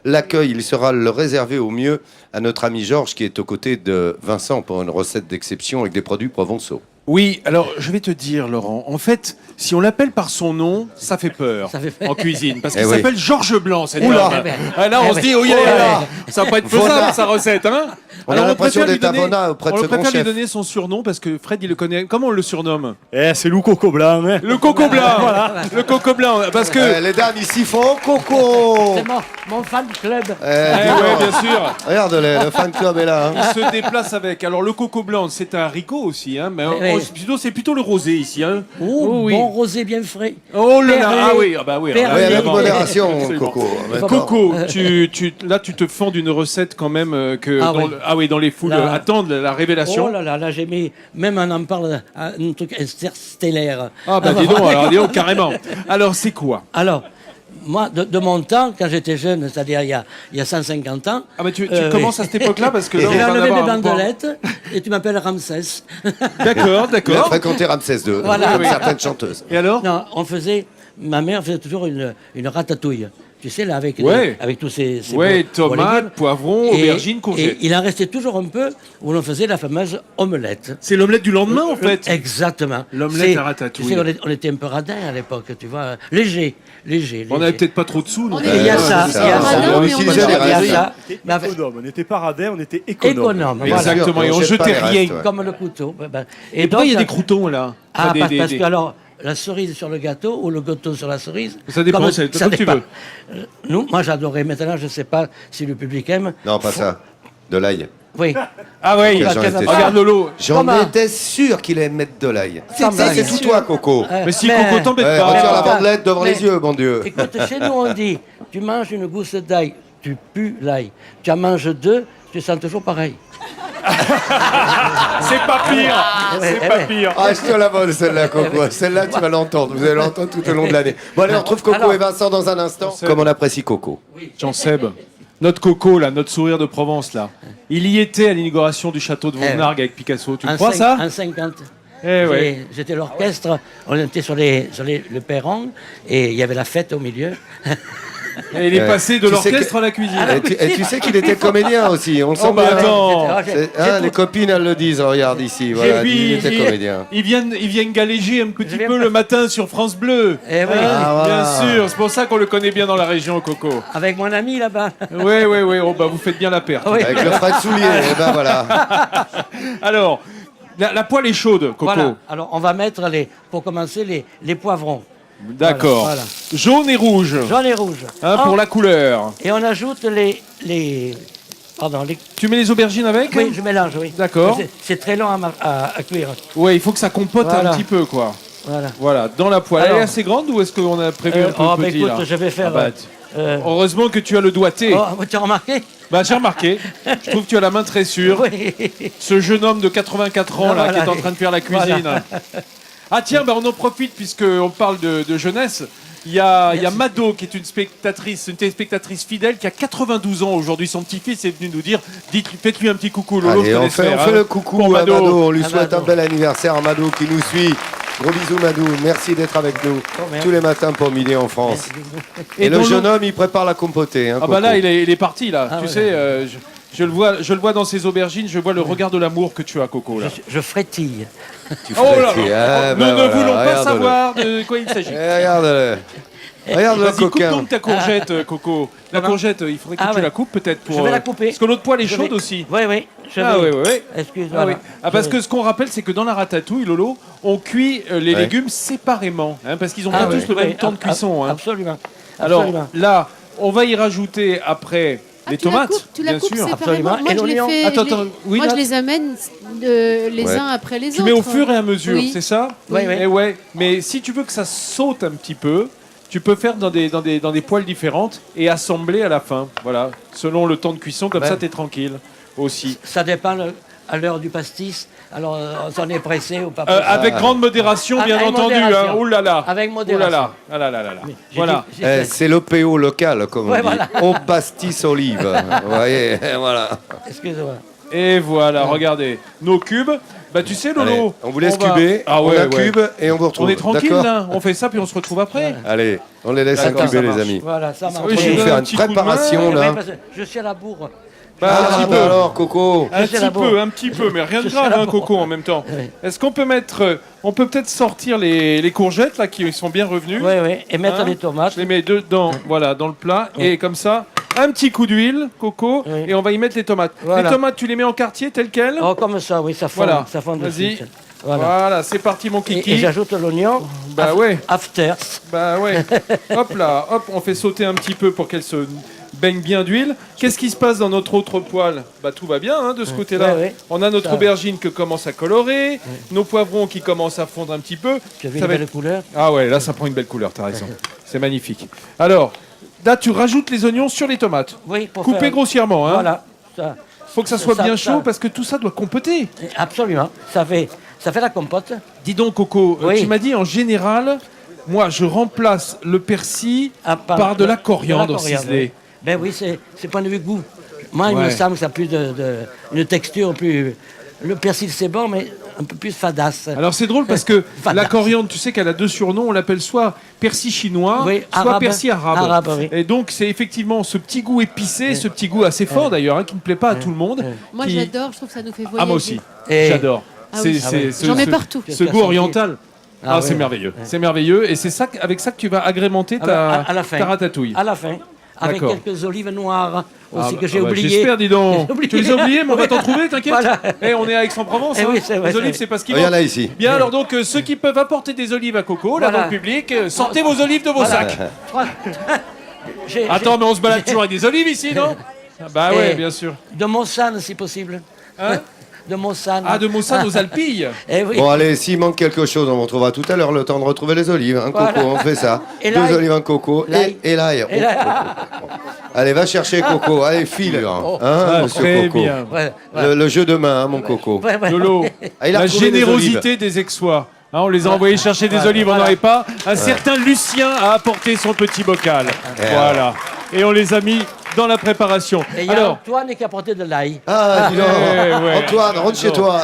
l'accueil, il sera le réservé au mieux à notre ami Georges qui est aux côtés de Vincent pour une recette d'exception avec des produits provençaux. Oui, alors je vais te dire, Laurent, en fait, si on l'appelle par son nom, ça fait peur en cuisine, parce qu'il s'appelle Georges Blanc, cet homme. Ah, là, on se dit, ça va pas être faisable, sa recette, hein. Alors, on préfère lui donner, lui donner son surnom, parce que Fred, il le connaît. Comment on le surnomme? C'est le coco blanc. Hein. Le coco blanc, voilà. Le coco blanc, parce que... les dames, ici font coco. C'est mon fan club. Oui, bien sûr. Regarde, le fan club est là. Hein. Il se déplace avec. Alors, le coco blanc, c'est un haricot aussi, hein, mais c'est plutôt le rosé ici. Hein. Bon rosé bien frais. Oh là là, oui. Avec modération, Coco. Coco, tu te fends d'une recette quand même dans les foules attendent la révélation. Oh là, j'ai mis, même on en parle, un truc interstellaire. Dis donc, carrément. Alors, c'est quoi? Alors, moi, de mon temps, quand j'étais jeune, c'est-à-dire il y a 150 ans... Ah, mais tu commences à cette époque-là parce que là, j'ai enlevé mes bandelettes et tu m'appelles Ramsès. D'accord. Il a fréquenté Ramsès II, comme certaines chanteuses. Et alors? Non, ma mère faisait toujours une ratatouille. Tu sais, là, avec tous ces tomates, poivrons, aubergines, courgettes. Et il en restait toujours un peu où l'on faisait la fameuse omelette. C'est l'omelette du lendemain, en fait. Exactement. L'omelette à ratatouille. Tu sais, on était un peu radin à l'époque, tu vois. Léger. On n'avait peut-être pas trop de sous. Il y a ça. On utilisait les raisins. On n'était pas radin, on était économe. Exactement, et on jetait rien. Comme le couteau. Et pourquoi il y a des croutons, là? Parce que alors... La cerise sur le gâteau ou le gâteau sur la cerise. Ça dépend, c'est comme tu veux. Moi, j'adorais. Maintenant, je ne sais pas si le public aime. Non, pas ça. De l'ail. Oui. Ah oui, regarde Lolo. J'en étais sûr qu'il allait mettre de l'ail. Ça, c'est tout toi, Coco. Mais si Coco t'embête pas. Retire la bandelette devant les yeux, bon Dieu. Écoute, chez nous, on dit, tu manges une gousse d'ail, tu pues l'ail. Tu en manges deux, tu sens toujours pareil. C'est pas pire. Ah, je te la vole celle-là, Coco. Celle-là, tu vas l'entendre. Vous allez l'entendre tout au long de l'année. Bon, allez, on retrouve Coco et Vincent dans un instant. Comme on apprécie Coco. Jean-Seb, notre Coco, là, notre sourire de Provence, là. Il y était à l'inauguration du château de Vauvenargues avec Picasso. Tu crois ça? En 50. J'étais l'orchestre. On était sur le perron et il y avait la fête au milieu. Et il est passé de l'orchestre à la cuisine. Et tu sais qu'il était comédien aussi. On le sent bien. Attends. Les copines, elles le disent. Regarde ici. Voilà, il était comédien. Ils viennent galéger un petit peu le matin sur France Bleu. Bien sûr. C'est pour ça qu'on le connaît bien dans la région, Coco. Avec mon ami là-bas. Oui. Vous faites bien la perte. Avec le Fred Soulier. Et ben voilà. Alors, la poêle est chaude, Coco. Voilà. Alors, on va mettre pour commencer les poivrons. D'accord. Voilà. Jaune et rouge. Pour la couleur. Et on ajoute Tu mets les aubergines avec? Oui, je mélange, oui. D'accord. C'est très long à cuire. Oui, il faut que ça compote un petit peu, quoi. Voilà, dans la poêle. Elle est assez grande ou est-ce qu'on a prévu un peu petit, écoute, là? je vais faire... Heureusement que tu as le doigté. Tu as remarqué? J'ai remarqué. Je trouve que tu as la main très sûre. Oui. Ce jeune homme de 84 ans, là, qui est en train de faire la cuisine. Voilà. Ah tiens, on en profite puisqu'on parle de jeunesse. Il y a Mado qui est une téléspectatrice fidèle qui a 92 ans aujourd'hui. Son petit-fils est venu nous dire, faites-lui un petit coucou. Lolo, allez, on fait le coucou à Mado. On lui souhaite un bel anniversaire à Mado qui nous suit. Gros bisous Madou, merci d'être avec nous tous les matins pour midi en France. Et le jeune homme, il prépare la compotée. Hein, là, il est parti là. Tu sais, je le vois dans ses aubergines, je vois le regard de l'amour que tu as, Coco. Là. Je frétille. Tu frétilles. Nous ne voulons pas savoir de quoi il s'agit. Regarde-le. Regarde-le, coquin. Coupe donc ta courgette, Coco. La courgette, il faudrait que tu la coupes peut-être pour. Je vais la couper. Parce que l'autre poêle est chaude aussi. Oui. Oui. Excuse-moi. Parce que ce qu'on rappelle, c'est que dans la ratatouille, Lolo, on cuit les légumes séparément, parce qu'ils n'ont pas tous le même temps de cuisson. Absolument. Alors là, on va y rajouter après. Les tomates, tu la coupes séparément. Moi, je les amène les uns après les autres. Tu mets au fur et à mesure, c'est ça? Oui. Mais si tu veux que ça saute un petit peu, tu peux faire dans des poêles différentes et assembler à la fin. Voilà, selon le temps de cuisson, comme ça, tu es tranquille aussi. Ça dépend à l'heure du pastis. Alors, on s'en est pressé ou pas pressé. Avec grande modération, bien entendu. Ouh là là. Avec modération. Ah là là. Voilà. C'est l'OPO local, comme on dit. Au pastis olive. Vous voyez, voilà. Excusez-moi. Et voilà, regardez. Nos cubes. Bah tu sais, Lolo, Allez, on vous laisse cuber, on cube et on vous retrouve. On est tranquille D'accord là, on fait ça puis on se retrouve après. Allez, on les laisse D'accord, incuber ça marche. les amis. Voilà, ça marche. On va vous faire une préparation là. Je suis à la bourre. Un Bah alors, Coco. un petit peu, mais rien de grave, hein, Coco, en même temps. Oui. Est-ce qu'on peut mettre, on peut peut-être sortir les courgettes là qui sont bien revenues. Oui, oui, et mettre les tomates. Je les mets dedans, voilà, dans le plat, et comme ça, un petit coup d'huile, Coco, et on va y mettre les tomates. Voilà. Les tomates, tu les mets en quartier, telles quelles? Oh, comme ça, oui, ça fond, Voilà. ça fond de Vas-y. suite. Voilà, c'est parti, mon kiki. Et j'ajoute l'oignon. Bah ouais. After. Bah ouais. Hop là, hop, on fait sauter un petit peu pour qu'elle se baigne bien d'huile. Qu'est-ce qui se passe dans notre autre poêle? Bah tout va bien hein, de ce côté-là. Ouais. On a notre aubergine qui commence à colorer, nos poivrons qui commencent à fondre un petit peu. Tu as vu une belle couleur? Ah ouais, là ça prend une belle couleur, t'as raison. C'est magnifique. Alors, là tu rajoutes les oignons sur les tomates. Oui, pour coupés faire... grossièrement. Hein. Voilà. Ça, faut que ça soit bien chaud parce que tout ça doit compoter. Absolument. Ça fait la compote. Dis donc Coco, Oui. tu m'as dit en général, moi je remplace le persil par de la coriandre ciselée. Ben oui, c'est point de vue goût. Moi, il me semble que ça a plus une texture plus... Le persil, c'est bon, mais un peu plus fadasse. Alors c'est drôle parce que la coriandre, tu sais qu'elle a deux surnoms, on l'appelle soit persil chinois, soit arabe. persil arabe. Oui. Et donc c'est effectivement ce petit goût épicé, ce petit goût assez fort d'ailleurs, hein, qui ne plaît pas à tout le monde. Moi j'adore, je trouve que ça nous fait voyager. Ah moi aussi, Et... j'adore. Ah oui. J'en mets partout. Ce goût oriental. Ah c'est ouais. merveilleux, c'est merveilleux. Et c'est ça, avec ça que tu vas agrémenter ta ratatouille. À la fin. Avec quelques olives noires aussi que j'ai oubliées. J'espère, dis donc. Tu les as oubliées, mais on va t'en trouver, t'inquiète. Voilà. On est à Aix-en-Provence. Oui, c'est vrai, les olives, c'est pas ce qu'il Il y en a ici. Bien, alors donc, ceux qui peuvent apporter des olives à Coco, là, dans le public, sortez vos olives de vos sacs. Attends, mais on se balade toujours avec des olives ici, non? Bah ouais, bien sûr. De Monsanne, si possible. Hein? De Monsanne. Ah, de Monsanne aux Alpilles. Oui. Bon, allez, s'il manque quelque chose, on retrouvera tout à l'heure le temps de retrouver les olives. Un coco, on fait ça. Et 2 l'ail. olives, un coco et l'ail. Allez, va chercher Coco. Allez, file. Monsieur très Coco. bien. Le jeu de main, mon Coco. Lolo, Ah, il a la retrouvé des générosité des Aixois. Hein, on les a envoyés chercher des olives, on n'avait pas. Un certain Lucien a apporté son petit bocal. Voilà. Et on les a mis dans la préparation. Et il y a Antoine qui a apporté de l'ail. Ah, dis donc. ouais. Antoine, rentre chez toi.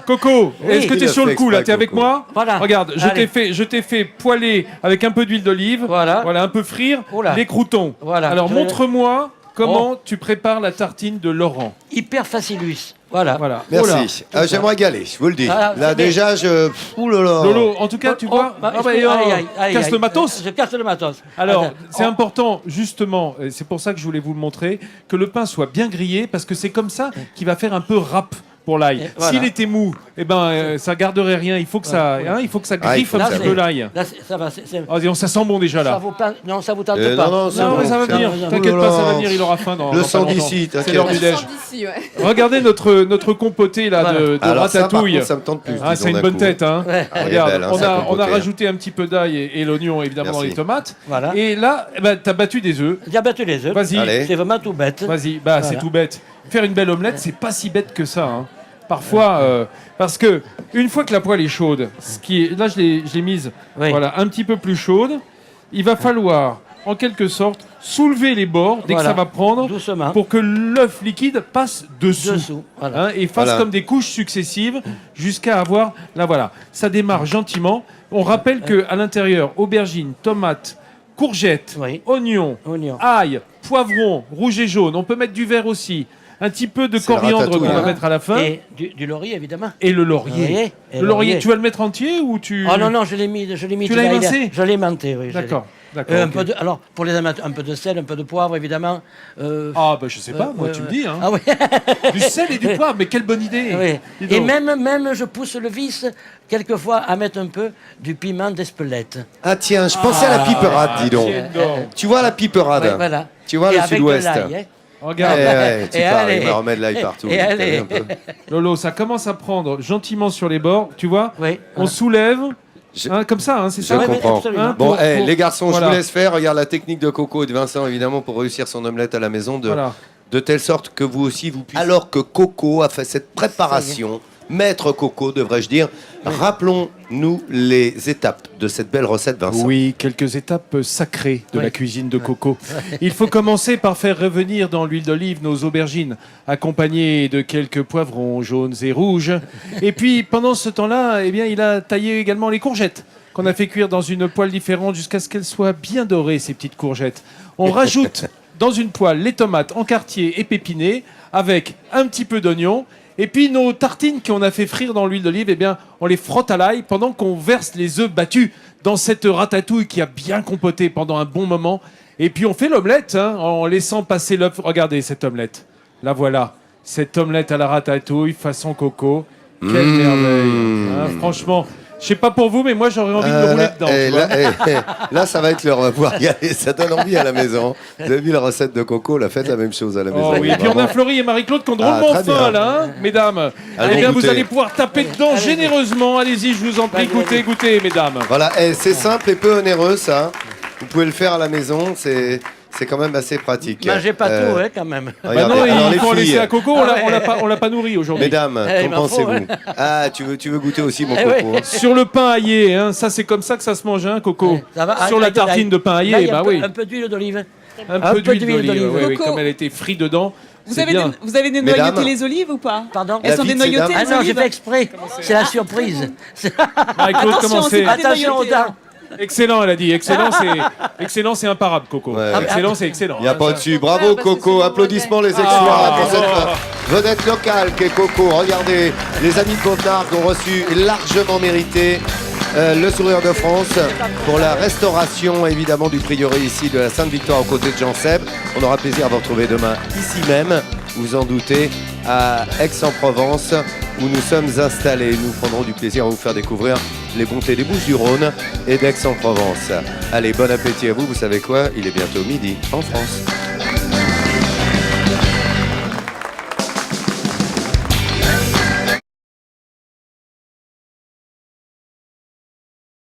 Coco, est-ce que tu es sur le coup là? exprès, Tu es avec Coco. moi? Voilà. Regarde, Allez. je t'ai fait poêler avec un peu d'huile d'olive. Voilà. Un peu frire Oula. les croûtons. Voilà. Alors Je- montre-moi comment tu prépares la tartine de Laurent. Hyper facilus. Voilà. Voilà. Merci. Oh là. J'aimerais galer, je vous le dis. Ah, Là, c'est bien. déjà, je. Ouh là là. Lolo, en tout cas, tu vois. Casse le matos. Je casse le matos. Alors, Attends. c'est important, justement, et c'est pour ça que je voulais vous le montrer, que le pain soit bien grillé, parce que c'est comme ça qu'il va faire un peu râpe pour l'ail. Voilà. S'il était mou, eh ben, ça garderait rien. Il faut que ça, il faut que ça griffe un Là, petit peu l'ail. Là, ça va. Oh, dis donc, ça sent bon déjà Ça là. vous tente- non, ça vous tente Non, pas. non, c'est Non, bon. mais ça va venir. non, T'inquiète non. pas, ça va venir. Il aura faim dans. Le dans pas sang longtemps. d'ici, C'est t'inquiète. l'heure du déj. Regardez notre compoté là de Alors, ça, par ratatouille. contre, ça me tente plus. Ah, disons c'est une d'un bonne coup. tête, hein. Ouais. Elle est Regarde, belle, hein, on cette a compotée. rajouté un petit peu d'ail et l'oignon évidemment dans Merci. les tomates. Voilà. Et là, eh ben, t'as battu des œufs. J'ai abattu les œufs. Vas-y. Allez. C'est vraiment tout bête. Vas-y, bah c'est Voilà. tout bête. Faire une belle omelette, c'est pas si bête que ça. Hein. Parfois, parce que une fois que la poêle est chaude, là je l'ai mise, Oui. voilà, un petit peu plus chaude, il va falloir, en quelque sorte, soulever les bords dès que Voilà. ça va prendre, Doucement. pour que l'œuf liquide passe dessous. Voilà. Hein, et fasse Voilà. comme des couches successives jusqu'à avoir, là voilà, ça démarre gentiment. On rappelle que à l'intérieur, aubergines, tomates, courgettes, Oui. oignons, Oignon. ail, poivron, rouge et jaune. On peut mettre du vert aussi. Un petit peu de C'est la coriandre ratatouille, qu'on va hein. mettre à la fin. Et du laurier, évidemment. Et le laurier. Laurier. Et Le laurier, tu vas le mettre entier ou tu... Oh non, non, je l'ai mis. Tu l'as émincé? Je l'ai aimanté, oui. D'accord. D'accord. Un ok. peu de, alors, pour les amateurs, un peu de sel, un peu de poivre, évidemment. Ah, bah je sais pas, moi, tu me dis. Hein. Ah oui. Du sel et du poivre, mais quelle bonne idée. Oui. Dis Et donc. même, je pousse le vice, quelquefois, à mettre un peu du piment d'Espelette. Ah, tiens, je pensais à la piperade, dis donc. Tiens donc. Tu vois la piperade? Ouais, voilà. Tu vois Et le avec de sud-ouest? l'ail, hein. Regarde, Tu Et parles, allez. il me remet de l'ail partout. Et T'as vu allez. un peu Lolo, ça commence à prendre gentiment sur les bords, tu vois. Oui. On soulève, Je- comme ça, hein, c'est Je ça. Ouais, comprends. absolument. Hein, Bon, pour- les garçons, voilà. je vous laisse faire. Regarde la technique de Coco et de Vincent, évidemment, pour réussir son omelette à la maison, Voilà. de telle sorte que vous aussi, vous puissiez... Alors que Coco a fait cette préparation Maître Coco, devrais-je dire. Rappelons-nous les étapes de cette belle recette, Vincent. Oui, quelques étapes sacrées de la cuisine de Coco. Il faut commencer par faire revenir dans l'huile d'olive nos aubergines, accompagnées de quelques poivrons jaunes et rouges. Et puis, pendant ce temps-là, eh bien, il a taillé également les courgettes, qu'on a fait cuire dans une poêle différente jusqu'à ce qu'elles soient bien dorées, ces petites courgettes. On rajoute dans une poêle les tomates en quartier épinées avec un petit peu d'oignon. Et puis nos tartines qu'on a fait frire dans l'huile d'olive, eh bien, on les frotte à l'ail pendant qu'on verse les œufs battus dans cette ratatouille qui a bien compoté pendant un bon moment. Et puis on fait l'omelette en laissant passer l'œuf. Regardez cette omelette. La voilà. Cette omelette à la ratatouille façon Coco. Quelle merveille. Franchement... Je sais pas pour vous, mais moi j'aurais envie de me rouler dedans. Là, ça va être l'heure. Regardez, ça donne envie à la maison. Vous avez vu la recette de Coco, la faites la même chose à la maison. Oui. Et puis on a Florie et Marie-Claude qui ont drôlement faim, là, mesdames. Eh bien, vous allez pouvoir taper dedans généreusement. Allez-y, je vous en prie, goûtez, mesdames. Voilà, c'est simple et peu onéreux, ça. Vous pouvez le faire à la maison, c'est quand même assez pratique. Mangez pas tout, quand même. Non, il faut en laisser à Coco, on l'a pas nourri aujourd'hui. Mesdames, qu'en pensez-vous? Ah, tu veux goûter aussi mon Coco? Sur le pain aillé, ça c'est comme ça que ça se mange, Coco. Sur la tartine de pain aillé, oui. Un peu d'huile d'olive. Un peu d'huile d'olive, oui, comme elle était frite dedans. Vous avez dénoyauté les olives ou pas? Pardon? Elles sont dénoyautées, les olives? Ah non, j'ai fait exprès. C'est la surprise. Marie-Claude, commencez. Attention au dents. Excellent, elle a dit. Excellent, c'est imparable, Coco. Ouais. Excellent, c'est excellent. Il n'y a pas au-dessus. Bravo, Coco. Applaudissements les exploits pour cette vedette locale qu'est Coco. Regardez, les amis de Pontarc ont reçu largement mérité le Sourire de France pour la restauration, évidemment, du prieuré ici de la Sainte-Victoire aux côtés de Jean Seb. On aura plaisir à vous retrouver demain ici même, vous en doutez, à Aix-en-Provence, où nous sommes installés. Nous prendrons du plaisir à vous faire découvrir les bontés des Bouches-du-Rhône et d'Aix-en-Provence. Allez, bon appétit à vous. Vous savez quoi? Il est bientôt midi en France.